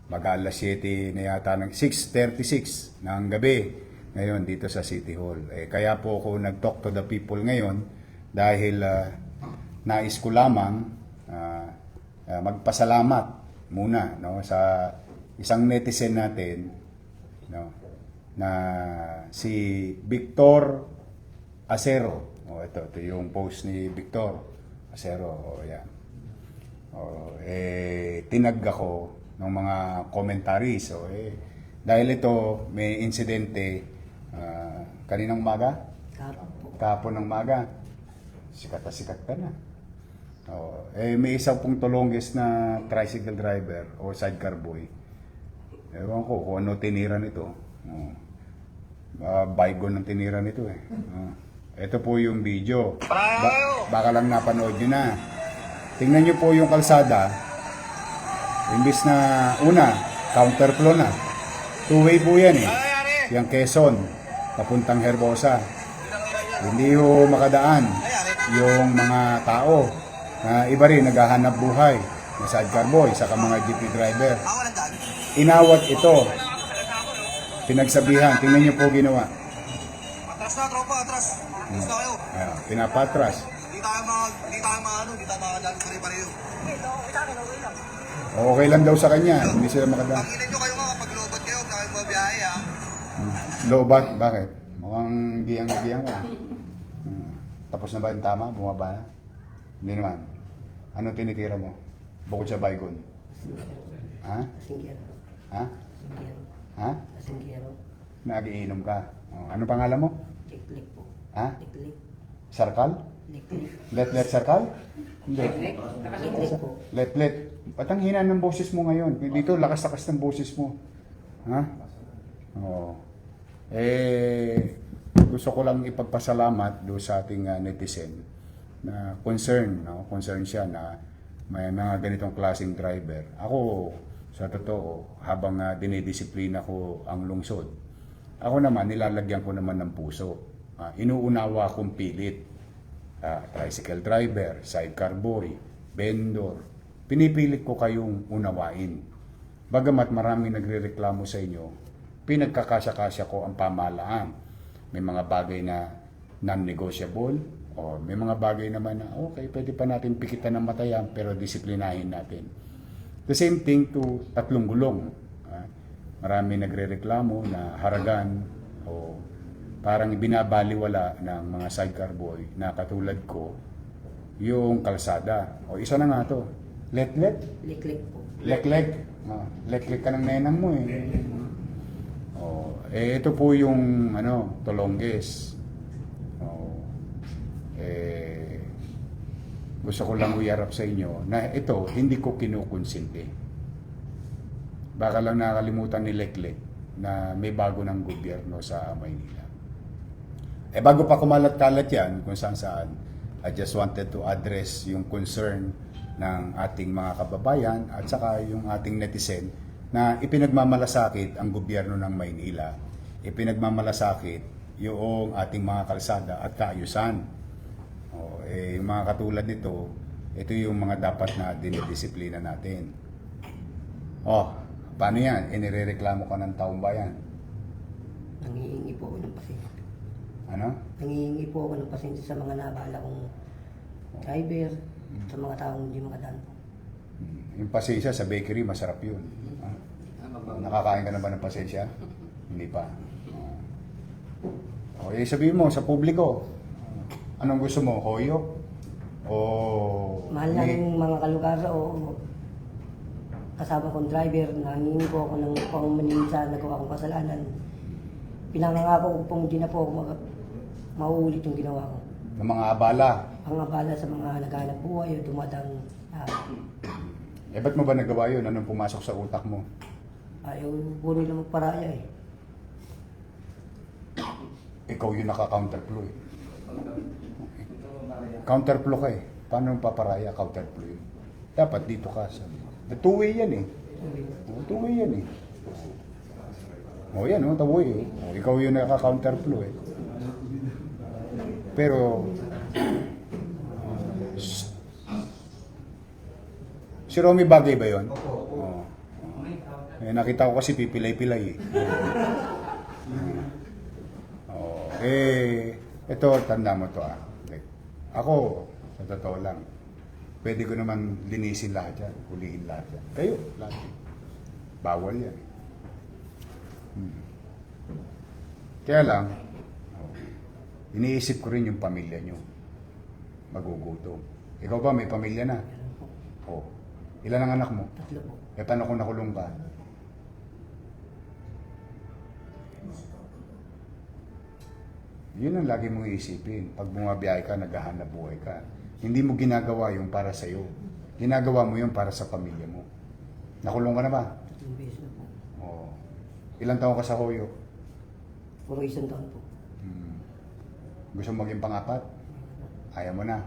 Mag-alas 7 na yata ng 6:36 ng gabi ngayon dito sa City Hall. Kaya po ako nag-talk to the people ngayon dahil nais ko lamang magpasalamat muna, no, sa isang netizen natin, no, na si Victor Acero. Ito yung post ni Victor Acero. Yan. Tinag ako ng mga commentaries. Dahil ito, may insidente kaninang umaga? Kahapon ng umaga. Sikat na sikat ka na. May isang pong tulonggis na tricycle driver o sidecar boy. Ewan ko kung ano tinira nito. Bygone ng tinira nito eh. Ito po yung video. Baka lang napanood nyo na. Tingnan nyo po yung kalsada. Imbis na una, counterflow na. Two-way po yan eh. Yung Quezon, papuntang Herbosa. Hindi ho makadaan yung mga tao na iba rin naghahanap buhay na sidecar boy saka mga jeep driver. Inawat ito. Pinagsabihan. Tingnan niyo po ginawa. Atras na, tropa, atras. Atras na kayo. Pinapatras. Di tayo makadaan sa pare-pareho. Okay lang daw sa kanya. Hindi sila makadaan. Pag-inan nyo kayo nga, pag lobot kayo, huwag kayo mabiyahe ha. Lobat? Bakit? Mukhang giyang ka. Tapos na ba yung tama? Bumaba na? Hindi naman. Ano tinitira mo? Bukod sa Bygone? Ha? Singgero. Ha? Singgero. Ha? Singgero. Nagiinom ka. Ano pangalan mo? Liklik po. Ha? Liklik. Sarkal? Liklik. Let Sarkal? Hindi. Liklik po. Let. Ba't ang hina ng boses mo ngayon? Dito, lakas-lakas ng boses mo. Ha? Oo. Gusto ko lang ipagpasalamat do sa ating netizen na concern, no? Concern siya na may mga ganitong klaseng driver. Ako, sa totoo, habang dinidisiplina ko ang lungsod, ako naman, nilalagyan ko naman ng puso. Inuunawa kong pilit. Tricycle driver, sidecar boy, vendor. Pinipilit ko kayong unawain. Bagamat maraming nagrereklamo sa inyo, pinagkakasya-kasya ko ang pamahalaan. May mga bagay na non-negotiable, o may mga bagay naman na okay, pwede pa natin pikitan ng matayan pero disiplinahin natin. The same thing to tatlong gulong. Marami nagrereklamo na haragan o parang binabaliwala ng mga sidecar boy na katulad ko yung kalsada. O isa na nga to. Let. Liklik po. Lek. Lek ka ng nenang mo eh. Ito po yung tulongges. Gusto ko lang uyarap sa inyo na ito hindi ko kinukonsinti. Baka lang nakalimutan ni Leklek na may bago ng gobyerno sa Maynila. Bago pa kumalat-kalat yan kung saan, I just wanted to address yung concern ng ating mga kababayan at saka yung ating netizen na ipinagmamalasakit ang gobyerno ng Maynila. Ipinagmamalasakit yung ating mga kalsada at kaayusan. Yung mga katulad nito, ito yung mga dapat na dinidisiplina natin. Paano yan? Inirereklamo ka ng taong bayan. Nangihingi po ako ng pasensya. Ano? Nangihingi po ako ng pasensya sa mga nabala kong driver, sa mga taong hindi makadaan po. Yung pasensya sa bakery, masarap yun. Nakakain ka na ba ng pasensya? Hindi pa. Sabihin mo sa publiko, anong gusto mo? Hoyo? Mahal na yung mga kalugara o kasama kong driver, nangihingi po ako ng pangumanin sa nagawa kong kasalanan. Pinangangako ko pong hindi na po ako mauulit yung ginawa ko. Ng mga abala? Ang abala sa mga naghanap buhay o dumadang ba't mo ba nagawa yun? Anong pumasok sa utak mo? ayaw po nila magparaya eh. Ikaw yung naka-counterflow eh. Counterflow ka eh. Paano yung paparaya? Counterflow yun. Dapat dito ka. Two-way yan eh. Two-way yan eh. Yan two-way eh. Ikaw yung naka-counterflow eh. Pero si Romy Bagay ba yun? Nakita ko kasi pipilay-pilay eh. Oh, ito, tanda mo to ah. Ako, sa totoo lang, pwede ko naman linisin lahat yan, hulihin lahat yan. Kayo, lahat. Bawal yan. Kaya lang, iniisip ko rin yung pamilya nyo. Magugutom. Ikaw ba, may pamilya na? Oh. Ilan ang anak mo? 3 po. Paano kung nakulong ka? Yun ang lagi mong iisipin. Pag bumabiyahe ka, naghahanap buhay ka. Hindi mo ginagawa yung para sa'yo. Ginagawa mo yung para sa pamilya mo. Nakulong ka na ba? 3 beses na po. Oo. Ilang taon ka sa Hoyo? Puro 1 taon po. Gusto mo maging pang-apat? Ayaw mo na.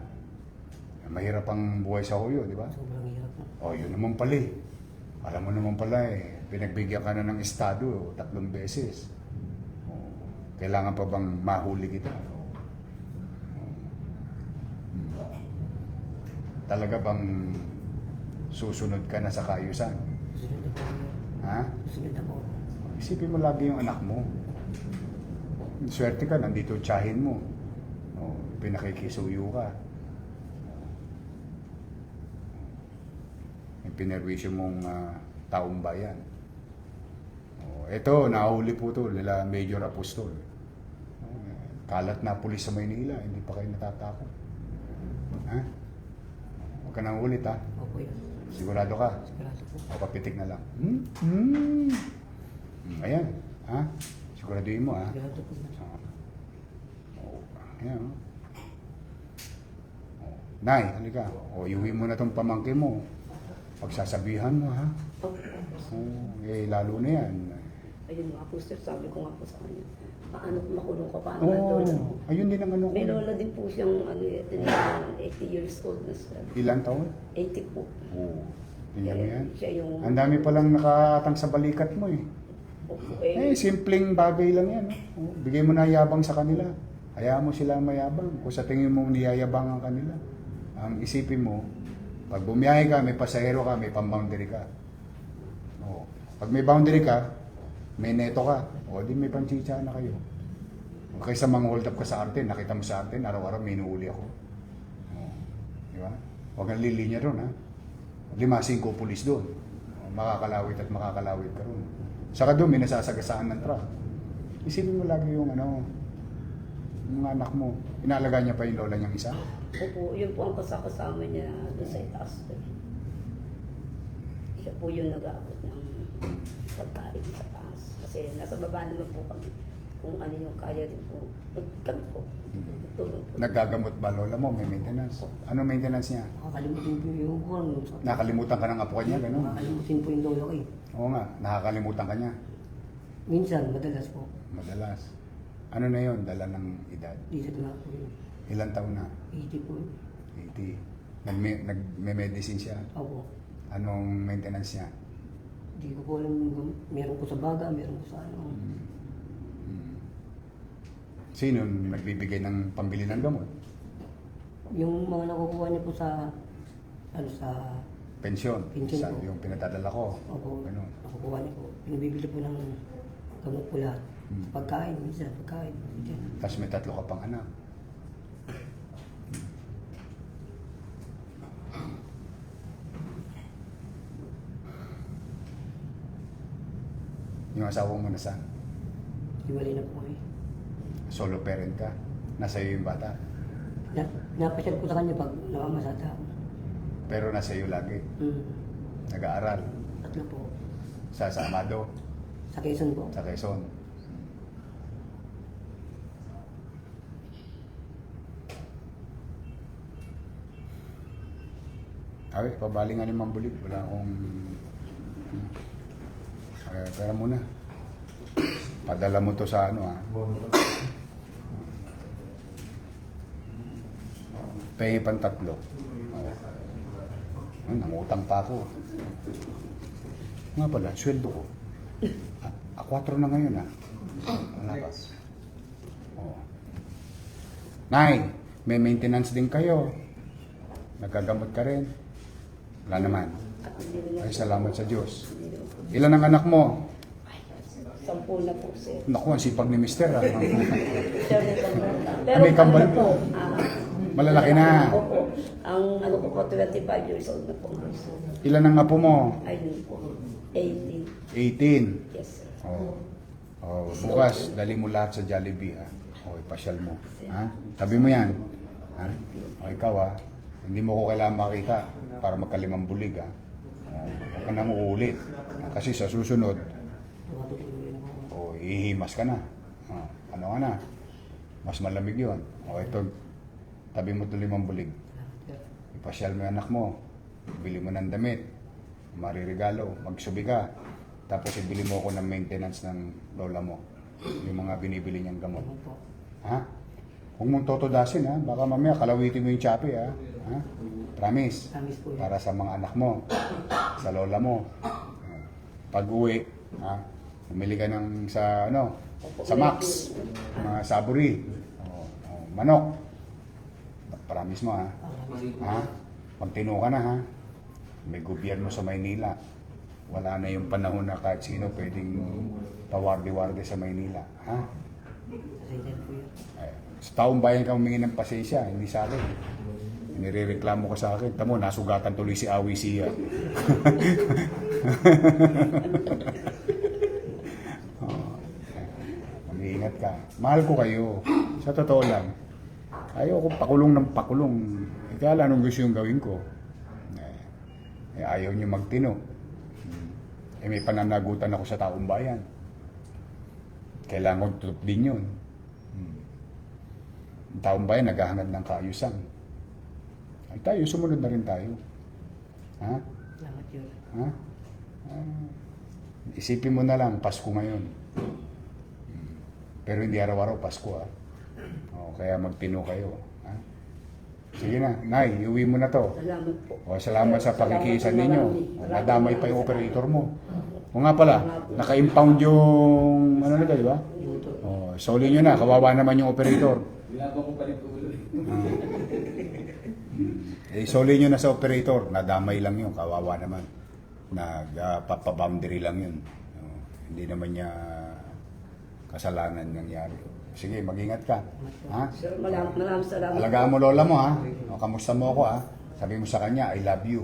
Mahirap ang buhay sa Hoyo, di ba? Sobrang hirap po. Oh, yun naman pala eh. Alam mo naman pala eh. Pinagbigyan ka na ng estado 3 beses. Oh, kailangan pa bang mahuli kita? Talaga bang susunod ka na sa kaayusan? Susunod na po. Ha? Susunod na po. Isipin mo lagi yung anak mo. Swerte ka, nandito tsahin mo. Oh, pinakikisuyo ka. Yung pinerwisyo mong taong bayan. Oh, ito, nahuli po to nila Major Apostol. Kalat na pulis sa Maynila, hindi pa kayo natatakot. Ha? Huwag ka nang ulit ha. Opo yun. Sigurado ka? Sigurado po. O papitik na lang. Ayan. Ha? Siguraduhin mo ha. Sigurado po. Oh, ayan. Oh. Nay, halika. O, iuwi mo na tong pamangkin mo. Pagsasabihan mo ha. Lalo na yan. Ayun nga po sir, sabi ko nga po sa kanya, paano kung makulong ka, paano Oo, na lola mo? ayun din ang ano ko. May lola din po siyang 80 years old na sir. Ilang taon? 80 po. Oo. Tingnan mo yan. Siya yung... Ang dami palang nakatang sa balikat mo eh. Simpleng bagay lang yan. Oh. Bigay mo na yabang sa kanila. Hayaan mo sila mayabang. Kung sa tingin mo niyayabang ang kanila. Ang isipin mo, pag bumiyahe ka, may pasahero ka, may pang-boundary ka. Oh. Pag may boundary ka, may neto ka. O di may panchicha na kayo. O kaysa mang-hold up ka sa Arten, nakita mo sa Arten, araw-araw may inuuli ako. Oh. Di ba? Huwag kang lilinya doon ha. 5-5 pulis doon. Makakalawit at makakalawit ka ron. Saka doon, may nasasagasaan ng truck. Isipin mo lagi yung yung anak mo. Inalaga niya pa yung lola niyang isa. Opo, yun po ang kasama niya doon sa itaas. Siya po yung nag-aabot ng pagkain sa taas. Kasi nasa baba naman po kami. Kung ano yung kaya din po. Kami po. Tulong po. Naggagamot ba lola mo? May maintenance. Ano maintenance niya? Nakakalimutin po yung kung Nakalimutan ka ng apo niya, gano'n? nakakalimutin po yung lolo ko eh. Oo nga, nakakalimutan ka niya. Minsan, madalas po. Madalas. Ano na yon? Dala ng edad. Dito na po yun. Ilang taon na? 80 po yun. 80. Nagme-medicine siya. Opo. Anong maintenance niya? Hindi ko po alam. Meron po sa baga, meron po sa ano. Sino nagbibigay ng pambili ng gamot? Yung mga nakukuha niya po sa sa Pensyon. Pensyon Sa, po. yung pinatadala ko. opo, Ganun. nakukuha niya po. Pinabibili po ng gamot po lahat. Pagkain, minsan pagkain. Diyan. Tapos may 3 ka pang anak. Yung asawa mo nasaan? Hiwalay na po eh. Solo parent ka. Nasa iyo yung bata. Napasyal ko sa kanya pag namamasada ako. Pero nasa iyo lagi. Nag-aaral. 3 po. Sa Amado. Sa Quezon po. Sa Quezon. Ay, pabalingan ni Mambulit. Wala akong... pera muna. Padala mo to sa ano ha. Pay pang 3. Nangutang pa ako. Nga pala, sweldo ko. 4 na ngayon ha. Wala pa. Oh. Nay, may maintenance din kayo. Nagagamot ka rin. Wala naman. At hindi naman Ay, salamat sa Diyos. Hindi naman po. Ilan ang anak mo? 10 na po, sir. Naku, ang sipag ni Mister. Sir, may kambal na. Pero May kambal ano po. ah, Malalaki na. Opo. Ang ano ko po, 25 years old na po. Ilan ang apo mo? Ayun po. 18. 18. Yes, sir. Oh. Oh, bukas, dali mo lahat sa Jollibee, ha? O, ipasyal mo. Ha? Tabi mo yan. Ha? O, ikaw, ha? Hindi mo ko kailangan makita para magkalimang bulig, ha? O, huwag ka nang uulit. Kasi sa susunod, o, ihimas ka na. O, ano ka na? Mas malamig yun. O, ito, tabi mo ito 5 bulig. Ipasyal mo yung anak mo. Bili mo ng damit. Mariregalo. Magsubi ka. Tapos ibili mo ako ng maintenance ng lola mo. Yung mga binibili niyang gamot. Ha? Huwag mong totodasin, ha? Baka mamaya kalawitin mo yung tsapi, ha? Ha? Promise. Promise po yun. Para sa mga anak mo. Sa lola mo. Pag uwi, ha? Bumili ka ng sa, ano? Sa Max. Mga saburi. Manok. Promise mo, ha? Ha? Pag tino ka na, ha? May gobyerno sa Maynila. Wala na yung panahon na kahit sino pwedeng pawardi-wardi sa Maynila. Ha? Ay, sa taong bayan ka humingi ng pasensya, hindi sa akin. Nirereklamo ka sa akin. Tamo, nasugatan tuloy si Awi siya. Mag-iingat ka. Mahal ko kayo. Sa totoo lang. Ayaw ko pakulong ng pakulong. Kaya anong gusto yung gawin ko? Ayaw niyo magtino. May pananagutan ako sa taong bayan. Kailangan ko tutup din yun. Ang taong bayan naghahangad ng kaayusan. Ay tayo, sumunod na rin tayo. Ha? Salamat yun. Ha? Isipin mo na lang, Pasko ngayon. Pero hindi araw-araw Pasko, ha? Kaya magtino kayo. Ha? Sige na, Nay, iuwi mo na to. Salamat po. Salamat sa pakikisan Salamat ninyo. marami. Nadamay pa yung operator mo. O nga pala, naka-impound yung ano nito, di ba? Soli nyo na, kawawa naman yung operator. Soli nyo na sa operator, nadamay lang yun, kawawa naman. Nagpapaboundary lang yun. Hindi naman niya kasalanan nangyari. Sige, mag-ingat ka. Ha? Sir, maraming salamat. Alagaan mo lola mo, ha? Kamusta mo ako, ha? Sabi mo sa kanya, I love you.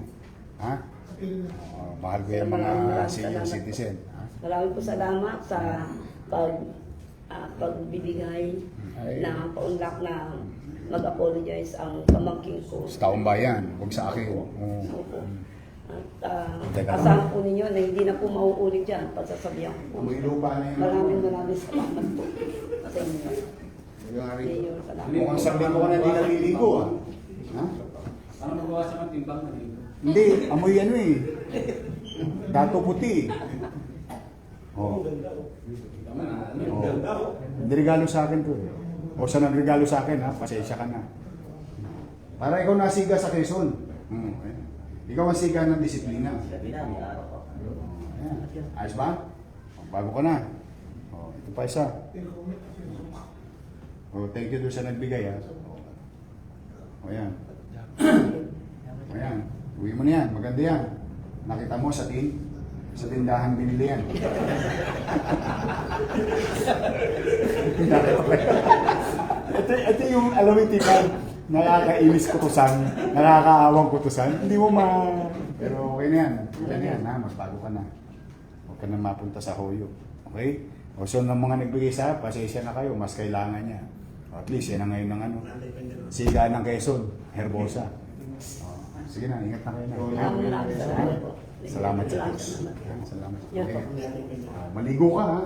Ha? Mahal ko yung mga senior citizen. Ha? Maraming po salamat sa pagbibigay na paunlak na mag-apologize ang pamangkin ko. Sa taong bayan, huwag sa akin. Opo. At asahan po ninyo na hindi na po mauulit dyan pagsasabihan ko po. May lupa na yun. Maraming salamat po sa inyo. Mayor, salamat. Mukhang sabi ko na hindi naliligo, ha? Ha? Ano mabawasan ang timbang na dito? Hindi, amoy ano eh. Dato puti. Oh. Tama na, ano yun? Oh. Hindi regalo sa akin to. O sa nagregalo sa akin, ha? Pasensya ka na. Para ikaw nasiga sa Quezon. Ayan. Ikaw ang siga ng disiplina. Ayan. Ayos ba? Bago ka na. Ito pa isa. Thank you doon sa nagbigay, ha? Ayan. Ayan. Uwi mo na yan. Maganda yan. Nakita mo sa tindahan binili yan. ito yung, alam mo yung tipang nakakainis kutusan, nakakaawang kutusan. Hindi mo Pero okay na yan. Okay na yan, ha? Magbago ka na. Huwag ka na mapunta sa hoyo. Okay? O so, ng mga nagbigay sa pasensya na kayo, mas kailangan niya. O, at least, yan na ngayon ng ano. Siga ng Quezon, Herbosa. Sige na, ingat na kayo na. Maraming salamat po. Salamat sa Diyos. Salamat. Yan po. Maligo ka, ha?